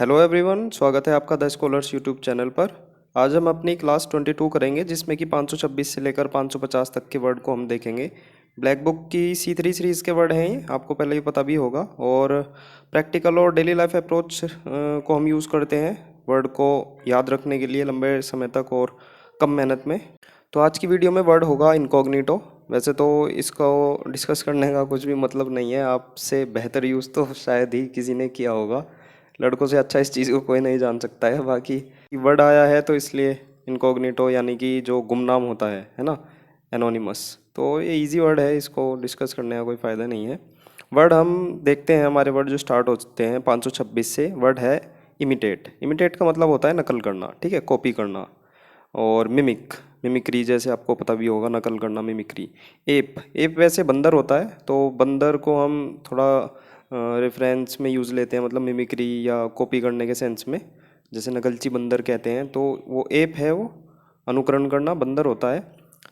Hello everyone, स्वागत है आपका द स्कॉलर्स यूट्यूब चैनल पर। आज हम अपनी क्लास 22 करेंगे, जिसमें कि 526 से लेकर 550 तक के वर्ड को हम देखेंगे। ब्लैक बुक की C3 सीरीज़ के वर्ड हैं ये, आपको पहले ही पता भी होगा। और प्रैक्टिकल और डेली लाइफ अप्रोच को हम यूज़ करते हैं वर्ड को याद रखने के लिए लंबे समय तक और कम मेहनत में। तो आज की वीडियो में वर्ड होगा इनकॉग्निटो। वैसे तो इसको डिस्कस करने का कुछ भी मतलब नहीं है, आपसे बेहतर यूज़ तो शायद ही किसी ने किया होगा। लड़कों से अच्छा इस चीज़ को कोई नहीं जान सकता है। बाकी वर्ड आया है तो इसलिए इनकॉग्निटो यानी कि जो गुमनाम होता है ना, एनोनिमस। तो ये इजी वर्ड है, इसको डिस्कस करने का कोई फ़ायदा नहीं है। वर्ड हम देखते हैं, हमारे वर्ड जो स्टार्ट होते हैं 526 से। वर्ड है इमिटेट। इमिटेट का मतलब होता है नकल करना, ठीक है, कॉपी करना। और मिमिक, मिमिक्री जैसे आपको पता भी होगा, नकल करना, मिमिक्री। एप, एप वैसे बंदर होता है, तो बंदर को हम थोड़ा रेफरेंस में यूज़ लेते हैं, मतलब मिमिक्री या कॉपी करने के सेंस में। जैसे नकलची बंदर कहते हैं, तो वो एप है, वो अनुकरण करना बंदर होता है।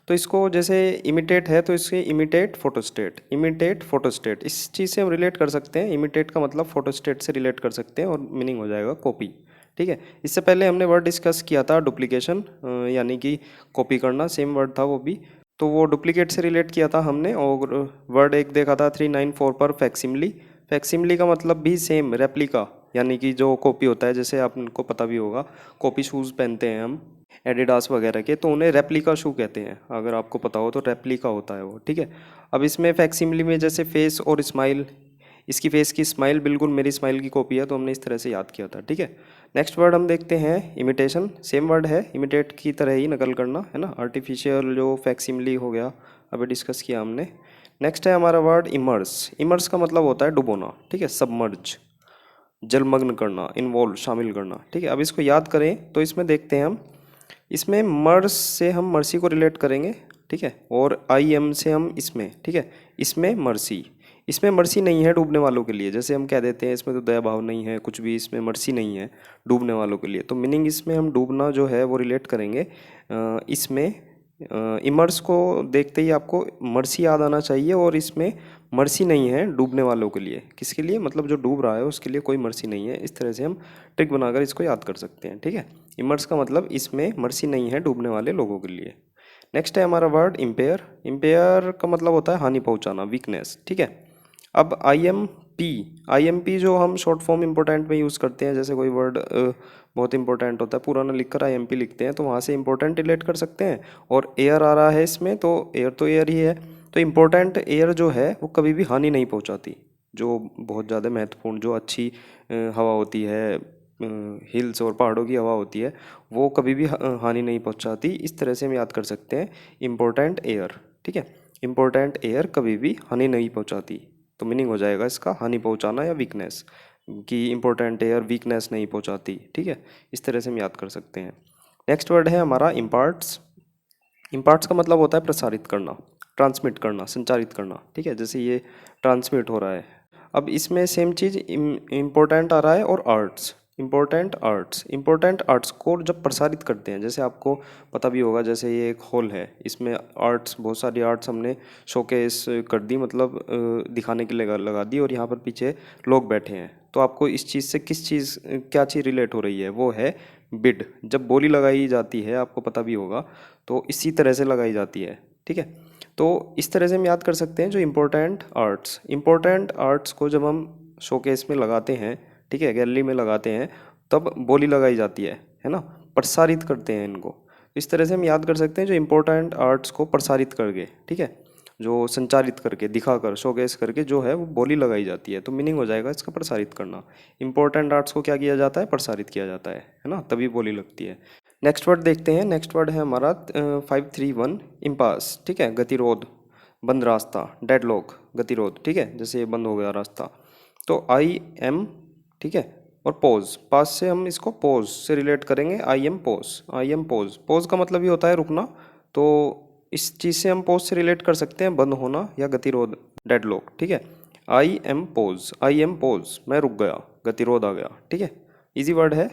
तो इसको जैसे इमिटेट है तो इसके इमिटेट फोटोस्टेट, इमिटेट फोटोस्टेट इस चीज़ से हम रिलेट कर सकते हैं। इमिटेट का मतलब फोटोस्टेट से रिलेट कर सकते हैं और मीनिंग हो जाएगा कॉपी, ठीक है। इससे पहले हमने वर्ड डिस्कस किया था डुप्लीकेशन, यानी कि कॉपी करना, सेम वर्ड था वो भी। तो वो डुप्लीकेट से रिलेट किया था हमने। और वर्ड एक देखा था 394 पर, फैक्सिमली। फैक्सिमली का मतलब भी सेम, रेप्लिका, यानी कि जो कॉपी होता है। जैसे आपको पता भी होगा, कॉपी शूज़ पहनते हैं हम एडिडास वगैरह के, तो उन्हें रेप्लिका शू कहते हैं। अगर आपको पता हो तो रेप्लिका होता है वो, ठीक है। अब इसमें फैक्सिमली में जैसे फेस और स्माइल, इसकी फेस की स्माइल बिल्कुल मेरी स्माइल की कॉपी है, तो हमने इस तरह से याद किया था, ठीक है। नेक्स्ट वर्ड हम देखते हैं इमिटेशन। सेम वर्ड है, इमिटेट की तरह ही नकल करना, है ना। आर्टिफिशियल जो फैक्सिमली हो गया, अभी डिस्कस किया हमने। नेक्स्ट है हमारा वर्ड इमर्स। इमर्स का मतलब होता है डुबोना, ठीक है, सबमर्ज, जलमग्न करना, इन्वॉल्व, शामिल करना, ठीक है। अब इसको याद करें तो इसमें देखते हैं हम, इसमें मर्स से हम मर्सी को रिलेट करेंगे, ठीक है। और आई एम से हम इसमें, ठीक है, इसमें मर्सी। इसमें मर्सी नहीं है डूबने वालों के लिए, जैसे हम कह देते हैं इसमें तो दया भाव नहीं है, कुछ भी इसमें मर्सी नहीं है डूबने वालों के लिए। तो मीनिंग इसमें हम डूबना जो है वो रिलेट करेंगे इसमें। इमर्स को देखते ही आपको मर्सी याद आना चाहिए, और इसमें मर्सी नहीं है डूबने वालों के लिए। किसके लिए? मतलब जो डूब रहा है उसके लिए कोई मर्सी नहीं है। इस तरह से हम ट्रिक बनाकर इसको याद कर सकते हैं, ठीक है। इमर्स का मतलब इसमें मर्सी नहीं है डूबने वाले लोगों के लिए। नेक्स्ट है हमारा वर्ड इम्पेयर। इम्पेयर का मतलब होता है हानि पहुंचाना, वीकनेस, ठीक है। अब आई एम पी जो हम शॉर्ट फॉर्म इंपॉर्टेंट में यूज़ करते हैं, जैसे कोई वर्ड बहुत इंपॉर्टेंट होता है, पुराना लिखकर आई एम पी लिखते हैं, तो वहाँ से इंपॉर्टेंट रिलेट कर सकते हैं। और एयर आ रहा है इसमें, तो एयर ही है। तो इम्पोर्टेंट एयर जो है वो कभी भी हानि नहीं पहुंचाती। जो बहुत ज़्यादा महत्वपूर्ण, जो अच्छी हवा होती है, हिल्स और पहाड़ों की हवा होती है, वो कभी भी हानि नहीं पहुंचाती। इस तरह से हम याद कर सकते हैं इम्पोर्टेंट एयर, ठीक है। इम्पोर्टेंट एयर कभी भी हानि नहीं पहुंचाती। तो मीनिंग हो जाएगा इसका हानि पहुंचाना या वीकनेस, कि इम्पोर्टेंट एयर वीकनेस नहीं पहुंचाती, ठीक है। इस तरह से हम याद कर सकते हैं। नेक्स्ट वर्ड है हमारा इम्पार्ट्स। इम्पार्ट्स का मतलब होता है प्रसारित करना, ट्रांसमिट करना, संचारित करना, ठीक है। जैसे ये ट्रांसमिट हो रहा है। अब इसमें सेम चीज़ इम्पोर्टेंट आ रहा है, और आर्ट्स, इम्पोर्टेंट आर्ट्स को जब प्रसारित करते हैं, जैसे आपको पता भी होगा, जैसे ये एक हॉल है, इसमें आर्ट्स, बहुत सारी आर्ट्स हमने शोकेस कर दी, मतलब दिखाने के लिए लगा दी, और यहाँ पर पीछे लोग बैठे हैं। तो आपको इस चीज़ से किस चीज़, क्या चीज़ रिलेट हो रही है? वो है बिड। जब बोली लगाई जाती है, आपको पता भी होगा, तो इसी तरह से लगाई जाती है, ठीक है। तो इस तरह से हम याद कर सकते हैं जो इम्पोर्टेंट आर्ट्स को जब हम शोकेस में लगाते हैं, ठीक है, गैलरी में लगाते हैं, तब बोली लगाई जाती है ना, प्रसारित करते हैं इनको। इस तरह से हम याद कर सकते हैं जो इम्पोर्टेंट आर्ट्स को प्रसारित करके, ठीक है, जो संचारित करके, दिखाकर, शोकेस करके जो है वो बोली लगाई जाती है। तो मीनिंग हो जाएगा इसका प्रसारित करना। इम्पोर्टेंट आर्ट्स को क्या किया जाता है? प्रसारित किया जाता है ना, तभी बोली लगती है। नेक्स्ट वर्ड देखते हैं। नेक्स्ट वर्ड है हमारा 531, इम्पास, ठीक है, गतिरोध, बंद रास्ता, डेडलॉक, गतिरोध, ठीक है, जैसे ये बंद हो गया रास्ता। तो आई एम, ठीक है, और पोज, पास से हम इसको पोज से रिलेट करेंगे। I am pose, I am pose, pose का मतलब ये होता है रुकना। तो इस चीज़ से हम पोज से रिलेट कर सकते हैं बंद होना या गतिरोध, डेडलॉक, ठीक है। I am pose, I am pose, मैं रुक गया, गतिरोध आ गया, ठीक है, इजी वर्ड है।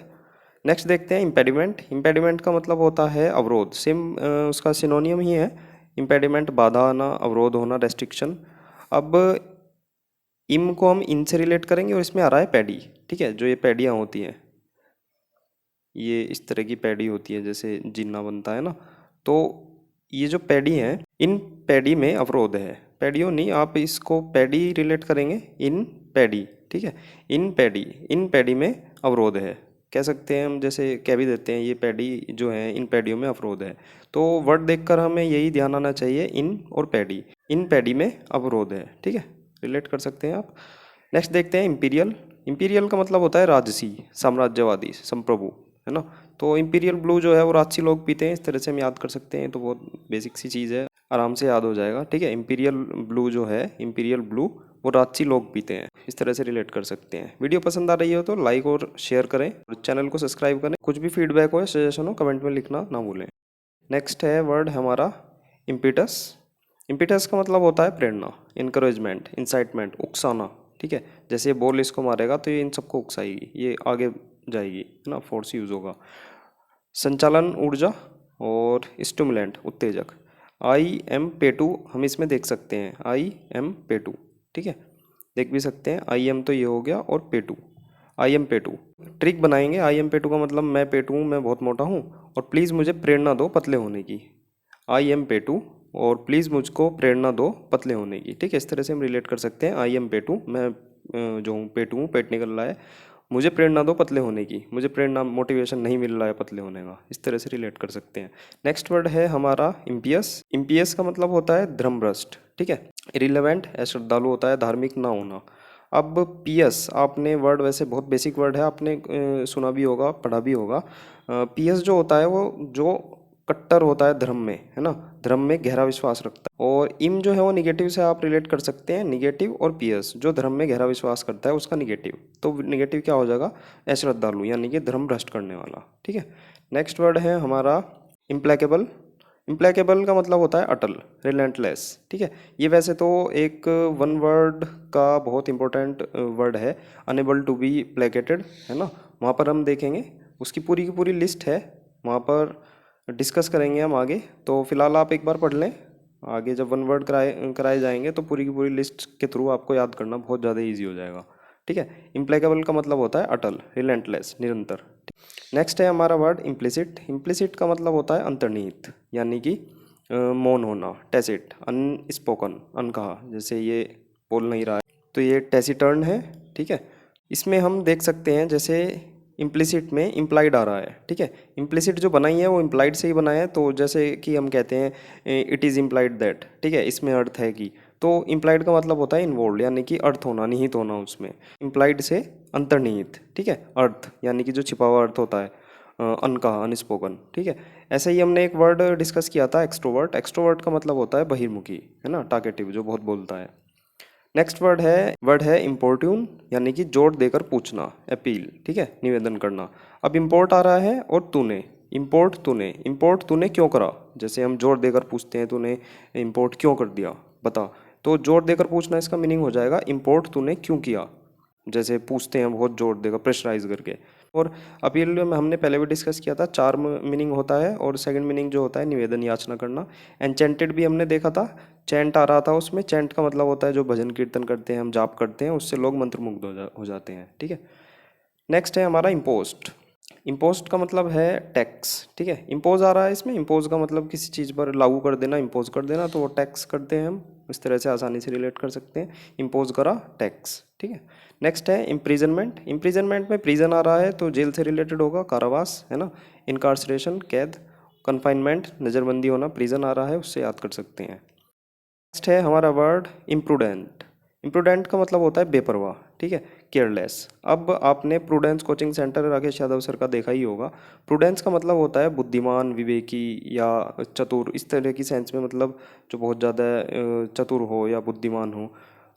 नेक्स्ट देखते हैं इम्पेडिमेंट। इम्पेडिमेंट का मतलब होता है अवरोध, सेम उसका सिनोनियम ही है। इम्पेडिमेंट बाधा आना, अवरोध होना, रेस्ट्रिक्शन। अब इम को हम इन से रिलेट करेंगे, और इसमें आ रहा है पैडी, ठीक है, जो ये पैडियाँ होती हैं, ये इस तरह की पैडी होती है, जैसे जिन्ना बनता है ना। तो ये जो पैडी हैं, इन पैडी में अवरोध है। पैडियो नहीं, आप इसको पैडी रिलेट करेंगे, इन पैडी, ठीक है। इन पैडी में अवरोध है, कह सकते हैं हम, जैसे कह भी देते हैं ये पैडी जो है, इन पैडियों में अवरोध है। तो वर्ड देखकर हमें यही ध्यान आना चाहिए, इन और पैडी। इन पैडी में अवरोध है, ठीक है, रिलेट कर सकते हैं आप। नेक्स्ट देखते हैं इंपीरियल। इंपीरियल का मतलब होता है राजसी, साम्राज्यवादी, संप्रभु, है ना। तो इंपीरियल ब्लू जो है वो राजसी लोग पीते हैं, इस तरह से हम याद कर सकते हैं। तो बहुत बेसिक सी चीज़ है, आराम से याद हो जाएगा, ठीक है। इंपीरियल ब्लू जो है, इंपीरियल ब्लू वो राजसी लोग पीते हैं, इस तरह से रिलेट कर सकते हैं। वीडियो पसंद आ रही हो तो लाइक और शेयर करें और चैनल को सब्सक्राइब करें। कुछ भी फीडबैक हो या सजेशन हो कमेंट में लिखना ना भूलें। नेक्स्ट है वर्ड हमारा इम्पिटस। इम्पिटस का मतलब होता है प्रेरणा, इनकरेजमेंट, इंसाइटमेंट, उकसाना, ठीक है। जैसे ये बॉल इसको मारेगा तो ये इन सबको उकसाएगी, ये आगे जाएगी, है ना, फोर्स यूज होगा। संचालन ऊर्जा और स्टिमुलेंट उत्तेजक। आई एम पेटू हम इसमें देख सकते हैं, आई एम पेटू, ठीक है, देख भी सकते हैं। आई एम तो ये हो गया, और पेटू, आई एम पेटू। ट्रिक बनाएंगे, आई एम पेटू का मतलब मैं पेटू हूँ, मैं बहुत मोटा हूँ और प्लीज़ मुझे प्रेरणा दो पतले होने की। आई एम पेटू और प्लीज़ मुझको प्रेरणा दो पतले होने की, ठीक है। इस तरह से हम रिलेट कर सकते हैं। आई एम पेटू, मैं जो हूँ पेटू हूँ, पेट निकल रहा है, मुझे प्रेरणा दो पतले होने की, मुझे प्रेरणा मोटिवेशन नहीं मिल रहा है पतले होने का, इस तरह से रिलेट कर सकते हैं। नेक्स्ट वर्ड है हमारा इम्पियस। इम्पियस का मतलब होता है धर्मभ्रष्ट, ठीक है। इरिलेवेंट, श्रद्धालु होता है, धार्मिक ना होना। अब पियस, आपने वर्ड वैसे बहुत बेसिक वर्ड है, आपने सुना भी होगा, पढ़ा भी होगा। पियस जो होता है वो जो कट्टर होता है धर्म में, है ना, धर्म में गहरा विश्वास रखता है। और इम जो है वो निगेटिव से आप रिलेट कर सकते हैं, निगेटिव, और पियस जो धर्म में गहरा विश्वास करता है उसका निगेटिव। तो निगेटिव क्या हो जाएगा, अश्रद्धालु, यानी कि धर्म भ्रष्ट करने वाला, ठीक है। नेक्स्ट वर्ड है हमारा इम्प्लेकेबल। इम्प्लेकेबल का मतलब होता है अटल, रिलेंटलेस, ठीक है। ये वैसे तो एक वन वर्ड का बहुत इंपॉर्टेंट वर्ड है, अनेबल टू बी प्लेकेटेड, है ना। वहाँ पर हम देखेंगे, उसकी पूरी की पूरी लिस्ट है, वहाँ पर डिस्कस करेंगे हम आगे। तो फिलहाल आप एक बार पढ़ लें, आगे जब वन वर्ड कराए जाएंगे तो पूरी की पूरी लिस्ट के थ्रू आपको याद करना बहुत ज़्यादा ईजी हो जाएगा, ठीक है। इम्प्लेकेबल का मतलब होता है अटल, रिलेंटलेस, निरंतर। नेक्स्ट है हमारा वर्ड इम्प्लिसिट। इम्प्लिसिट का मतलब होता है अंतर्निहित, यानी कि मौन होना, टैसिट, अनस्पोकन, अनकहा, जैसे ये बोल नहीं रहा है तो ये टैसिटर्न है, ठीक है। इसमें हम देख सकते हैं जैसे इम्प्लिसिट में इम्प्लाइड आ रहा है, ठीक है। इम्प्लिसिट जो बनाई है वो इम्प्लाइड से ही बनाया है, तो जैसे कि हम कहते हैं इट इज़ इम्प्लाइड दैट, ठीक है, इसमें अर्थ है कि। तो इम्प्लाइड का मतलब होता है इन्वॉल्व, यानी कि अर्थ होना, निहित होना उसमें। इम्प्लाइड से अंतर्निहित, ठीक है, अर्थ यानी कि जो छिपा हुआ अर्थ होता है, अनकहा, अनस्पोकन, ठीक है। ऐसे ही हमने एक वर्ड डिस्कस किया था, एक्सट्रोवर्ट। एक्सट्रोवर्ट का मतलब होता है बहिर्मुखी, है ना, टाकेटिव, जो बहुत बोलता है। नेक्स्ट वर्ड है इम्पोर्ट्यून, यानी कि जोर देकर पूछना, अपील, ठीक है, निवेदन करना। अब इम्पोर्ट आ रहा है और तूने, इम्पोर्ट तूने क्यों करा, जैसे हम जोर देकर पूछते हैं, तूने इम्पोर्ट क्यों कर दिया, बता। तो जोर देकर पूछना इसका मीनिंग हो जाएगा इम्पोर्ट तूने क्यों किया, जैसे पूछते हैं बहुत जोर देकर, प्रेशराइज करके। और अपील में हमने पहले भी डिस्कस किया था, चार मीनिंग होता है, और सेकंड मीनिंग जो होता है निवेदन, याचना करना। एनचेंटेड भी हमने देखा था, चैंट आ रहा था उसमें। चैंट का मतलब होता है जो भजन कीर्तन करते हैं, हम जाप करते हैं, उससे लोग मंत्रमुग्ध हो जाते हैं, ठीक है। नेक्स्ट है हमारा इम्पोस्ट। इम्पोस्ट का मतलब है टैक्स, ठीक है। इम्पोज आ रहा है इसमें, इम्पोज का मतलब किसी चीज़ पर लागू कर देना, इम्पोज कर देना, तो वो टैक्स करते हैं हम, इस तरह से आसानी से रिलेट कर सकते हैं, इम्पोज करा, टैक्स, ठीक है। नेक्स्ट है इम्प्रिजनमेंट। इम्प्रिजनमेंट में प्रिजन आ रहा है तो जेल से रिलेटेड होगा, कारावास, है ना। इनकार्सरेशन, कैद। कन्फाइनमेंट, नज़रबंदी होना, प्रिजन आ रहा है, उससे याद कर सकते हैं। नेक्स्ट है हमारा वर्ड इम्प्रूडेंट। इम्प्रूडेंट का मतलब होता है बेपरवाह, ठीक है, केयरलेस। अब आपने prudence coaching centre Rakesh Yadav sir का देखा ही होगा। प्रूडेंस का मतलब होता है बुद्धिमान, विवेकी या चतुर, इस तरह की सेंस में, मतलब जो बहुत ज़्यादा चतुर हो या बुद्धिमान हो।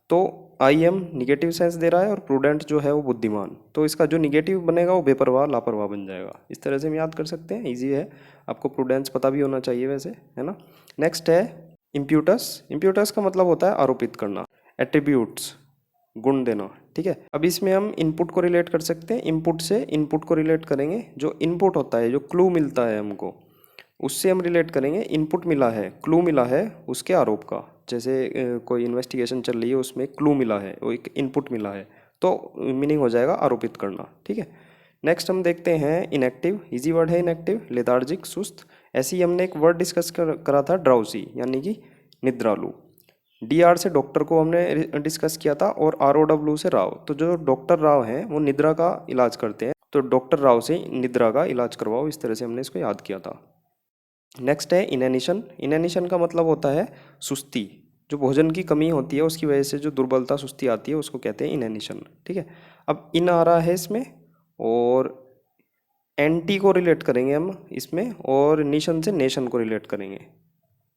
तो I am negative sense they रहा है और प्रूडेंट जो है वो बुद्धिमान, तो इसका जो निगेटिव बनेगा वो बेपरवाह, लापरवाह बन जाएगा। इस तरह से हम याद कर सकते हैं, ईजी है, आपको प्रूडेंस पता भी होना चाहिए वैसे, है ना। नेक्स्ट है इम्प्यूटस। इम्प्यूटस का मतलब होता है आरोपित करना, एट्रीब्यूट्स, गुण देना, ठीक है। अब इसमें हम इनपुट को रिलेट कर सकते हैं, इनपुट से इनपुट को रिलेट करेंगे। जो इनपुट होता है, जो क्लू मिलता है हमको, उससे हम रिलेट करेंगे। इनपुट मिला है, क्लू मिला है उसके आरोप का, जैसे कोई इन्वेस्टिगेशन चल रही है, उसमें क्लू मिला है, वो एक इनपुट मिला है, तो मीनिंग हो जाएगा आरोपित करना, ठीक है। नेक्स्ट हम देखते हैं इनएक्टिव। इजी वर्ड है इनएक्टिव, लेथार्जिक, सुस्त। ऐसे ही हमने एक वर्ड डिस्कस करा था ड्राउसी यानी कि निद्रालु। डी आर से डॉक्टर को हमने डिस्कस किया था और आर ओ डब्ल्यू से राव। तो जो डॉक्टर राव हैं वो निद्रा का इलाज करते हैं, तो डॉक्टर राव से निद्रा का इलाज करवाओ, इस तरह से हमने इसको याद किया था। नेक्स्ट है इनएनिशन। इनएनिशन का मतलब होता है सुस्ती। जो भोजन की कमी होती है उसकी वजह से जो दुर्बलता सुस्ती आती है उसको कहते हैं इनएनिशन। ठीक है, अब इन आ रहा है इसमें और एंटी को रिलेट करेंगे हम इसमें, और नेशन से नेशन को रिलेट करेंगे।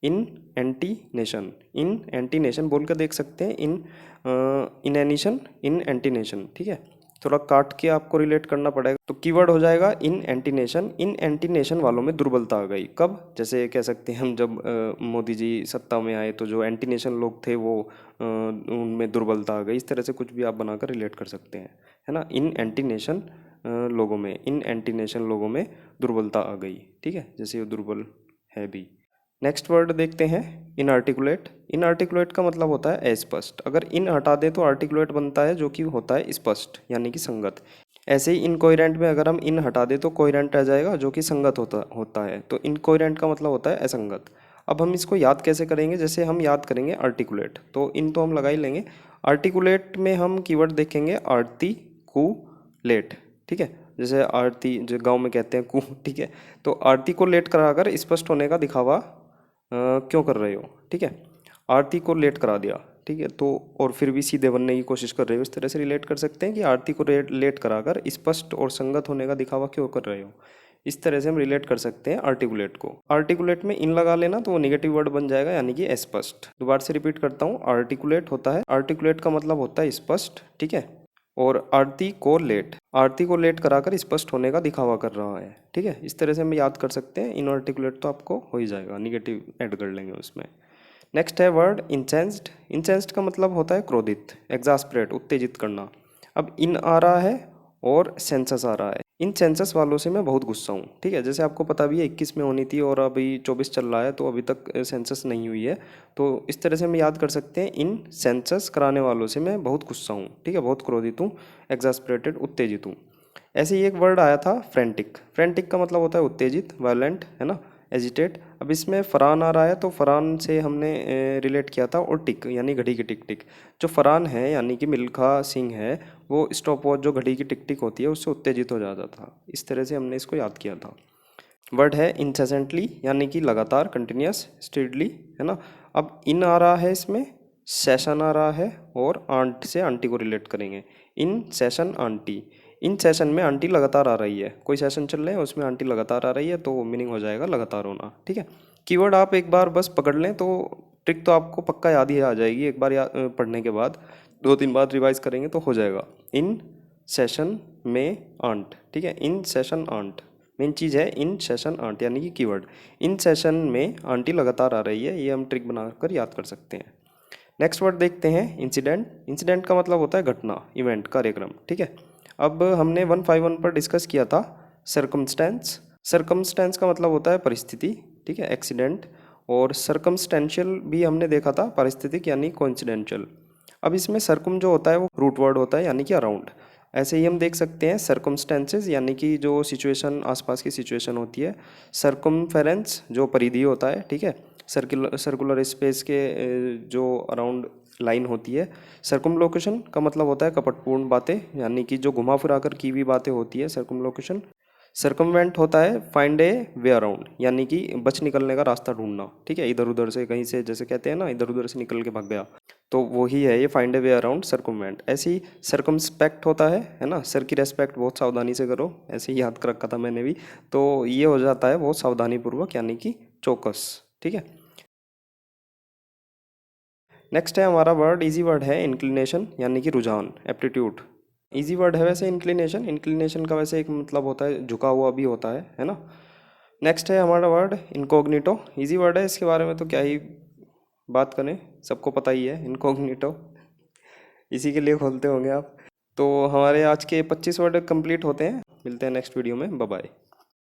इन एंटी नेशन, इन एंटी नेशन बोल कर देख सकते हैं। इन एनिशन, इन एंटी नेशन। ठीक है, थोड़ा काट के आपको रिलेट करना पड़ेगा। तो कीवर्ड हो जाएगा इन एंटी नेशन। इन एंटी नेशन वालों में दुर्बलता आ गई। कब? जैसे कह सकते हैं हम जब मोदी जी सत्ता में आए तो जो एंटी नेशन लोग थे वो उनमें दुर्बलता आ गई। इस तरह से कुछ भी आप बनाकर रिलेट कर सकते हैं, है ना। इन एंटी नेशन लोगों में, इन एंटी नेशन लोगों में दुर्बलता आ गई। ठीक है, जैसे वो दुर्बल है भी। नेक्स्ट वर्ड देखते हैं इनआर्टिकुलेट। इनआर्टिकुलेट का मतलब होता है अस्पष्ट। अगर इन हटा दें तो आर्टिकुलेट बनता है जो कि होता है स्पष्ट यानी कि संगत। ऐसे ही इनकोहेरेंट में अगर हम इन हटा दें तो कोहेरेंट रह जाएगा जो कि संगत होता है। तो इनकोहेरेंट का मतलब होता है असंगत। अब हम इसको याद कैसे करेंगे? जैसे हम याद करेंगे आर्टिकुलेट, तो इन तो हम लगा ही लेंगे। आर्टिकुलेट में हम कीवर्ड देखेंगे आरती, कु, लेट। ठीक है, जैसे आरती जो गांव में कहते हैं कु। ठीक है, तो आरती को लेट कराकर स्पष्ट होने का दिखावा क्यों कर रहे हो? ठीक है, आरती को लेट करा दिया। ठीक है, तो और फिर भी सीधे बनने की कोशिश कर रहे हो, इस तरह से रिलेट कर सकते हैं कि आरती को लेट कराकर स्पष्ट और संगत होने का दिखावा क्यों कर रहे हो। इस तरह से हम रिलेट कर सकते हैं आर्टिकुलेट को। आर्टिकुलेट में इन लगा लेना तो वो निगेटिव वर्ड बन जाएगा यानी कि अस्पष्ट। दोबारा से रिपीट करता हूँ, आर्टिकुलेट होता है, आर्टिकुलेट का मतलब होता है स्पष्ट। ठीक है, और आरती को लेट, आरती को लेट कराकर स्पष्ट होने का दिखावा कर रहा है। ठीक है, इस तरह से हम याद कर सकते हैं। इनआर्टिकुलेट तो आपको हो ही जाएगा, निगेटिव ऐड कर लेंगे उसमें। नेक्स्ट है वर्ड इंसेंस्ड। इंसेंस्ड का मतलब होता है क्रोधित, एग्जास्परेट, उत्तेजित करना। अब इन आ रहा है और सेंसस आ रहा है। इन सेंसस वालों से मैं बहुत गुस्सा हूँ। ठीक है, जैसे आपको पता भी है 21 में होनी थी और अभी 24 चल रहा है तो अभी तक सेंसस नहीं हुई है। तो इस तरह से हम याद कर सकते हैं, इन सेंसस कराने वालों से मैं बहुत गुस्सा हूँ। ठीक है, बहुत क्रोधित हूँ, एग्जास्परेटेड, उत्तेजित हूँ। ऐसे ही एक वर्ड आया था फ्रेंटिक। फ्रेंटिक का मतलब होता है उत्तेजित, वायलेंट, है ना, एजिटेट। अब इसमें फरहान आ रहा है तो फरहान से हमने रिलेट किया था और टिक यानी घड़ी की टिक टिक। जो फरहान है यानी कि मिल्खा सिंह है वो स्टॉप वॉच जो घड़ी की टिक टिक होती है उससे उत्तेजित हो जाता था। इस तरह से हमने इसको याद किया था। वर्ड है इंसेसेंटली यानी कि लगातार, कंटिन्यूस, स्टेडली, है ना। अब इन आ रहा है इसमें, सेशन आ रहा है और आंट से आंटी को रिलेट करेंगे। In session aunty, in session में आंटी लगातार आ रही है। कोई सेशन चल रहे हैं उसमें आंटी लगातार आ रही है तो मीनिंग हो जाएगा लगातार होना। ठीक है, कीवर्ड आप एक बार बस पकड़ लें तो ट्रिक तो आपको पक्का याद ही आ जाएगी। एक बार पढ़ने के बाद 2-3 बार रिवाइज करेंगे तो हो जाएगा। इन सेशन में आंट। ठीक है, इन सेशन आंट मेन चीज़ है, इन सेशन आंट यानी कि कीवर्ड। इन सेशन में आंटी लगातार आ रही है, ये हम ट्रिक बनाकर याद कर सकते हैं। नेक्स्ट वर्ड देखते हैं इंसिडेंट। इंसिडेंट का मतलब होता है घटना, इवेंट, कार्यक्रम। ठीक है, अब हमने 151 पर डिस्कस किया था सर्कमस्टेंस। सर्कमस्टेंस का मतलब होता है परिस्थिति। ठीक है, एक्सीडेंट। और सर्कमस्टेंशियल भी हमने देखा था, परिस्थितिक यानी कोइंसिडेंशियल। अब इसमें सर्कम जो होता है वो रूट वर्ड होता है यानी कि अराउंड। ऐसे ही हम देख सकते हैं सर्कमस्टेंसेस यानी कि जो सिचुएशन, आसपास की सिचुएशन होती है। सर्कमफेरेंस जो परिधि होता है। ठीक है, सर्कुलर स्पेस के जो अराउंड लाइन होती है। सर्कुमलोकेशन का मतलब होता है कपटपूर्ण बातें यानी कि जो घुमा फिरा कर की हुई बातें होती है, सर्कुमलोकेशन। सर्कमवेंट होता है फाइंड ए वे अराउंड यानी कि बच निकलने का रास्ता ढूंढना। ठीक है, इधर उधर से कहीं से, जैसे कहते हैं ना, इधर उधर से निकल के भाग गया, तो वही है ये फाइंड ए वे अराउंड सर्कमवेंट। ऐसे ही सर्कमस्पेक्ट होता है ना, सर की रेस्पेक्ट बहुत सावधानी से करो, ऐसे ही याद कर रखा था मैंने भी। तो ये हो जाता है बहुत सावधानी पूर्वक यानी कि चौकस। ठीक है, नेक्स्ट है हमारा वर्ड, इजी वर्ड है इंक्लिनेशन यानी कि रुझान, एप्टीट्यूड। इजी वर्ड है वैसे इंक्लिनेशन। इंक्लिनेशन का वैसे एक मतलब होता है झुका हुआ भी होता है ना। नेक्स्ट है हमारा वर्ड इनकॉग्निटो। इजी वर्ड है, इसके बारे में तो क्या ही बात करें, सबको पता ही है इनकॉग्निटो। इसी के लिए खोलते होंगे आप। तो हमारे आज के 25 वर्ड कंप्लीट होते हैं। मिलते हैं नेक्स्ट वीडियो में, बाय बाय।